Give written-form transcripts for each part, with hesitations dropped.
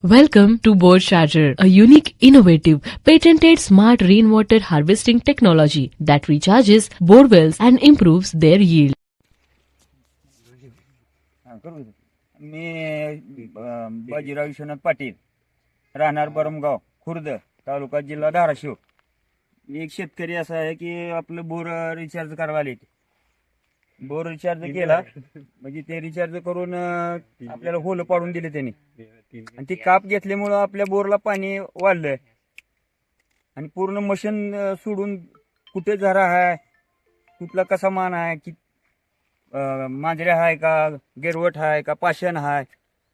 Welcome to Bore Charger, a unique, innovative, patented smart rainwater harvesting technology that recharges bore wells and improves their yield. मी बाजीराव विश्वनाथ पाटील, राहणार बरमगाव, खुर्द, तालुका जिल्हा धाराशिव. मी एक शेतकरी असा आहे की आपलं बोर रिचार्ज करायला आले. बोर रिचार्ज केला म्हणजे ते रिचार्ज करून आपल्याला होल पाडून दिले त्यांनी, आणि ती काप घेतल्यामुळं आपल्या बोरला पाणी वाढलंय. आणि पूर्ण मशीन सोडून कुठे झरा आहे, कुठला कसा मान आहे, की मांजऱ्या आहे का, गिरवट आहे का, पाषाण आहे,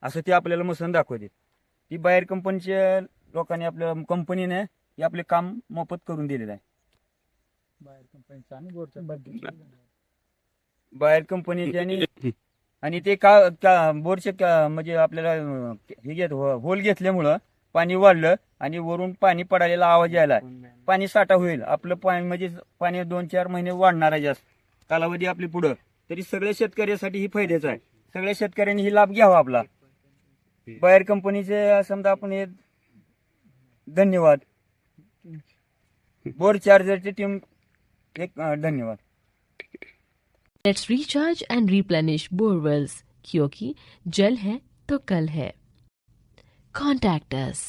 असं ते आपल्याला मशीन दाखवते. ती बाहेर कंपनीच्या लोकांनी, आपल्या कंपनीने हे आपले काम मोफत करून दिलेलं आहे. बाहेर कंपनीचे आणि ते का बोरचे म्हणजे आपल्याला हे होल घेतल्यामुळं पाणी वाढलं आणि वरून पाणी पडायला आवाज यायला, पाणी साठा होईल. आपलं पाणी म्हणजे पाणी 2-4 महिने वाढणार आहे जास्त कालावधी आपली पुढं. तरी सगळ्या शेतकऱ्यासाठी ही फायद्याचं आहे. सगळ्या शेतकऱ्यांनी ही लाभ घ्यावा आपला. बाहेर कंपनीचे समजा आपण हे धन्यवाद. बोर चार्जरची टीम एक धन्यवाद. Let's recharge and replenish bore wells, क्योंकि जल है तो कल है. Contact us.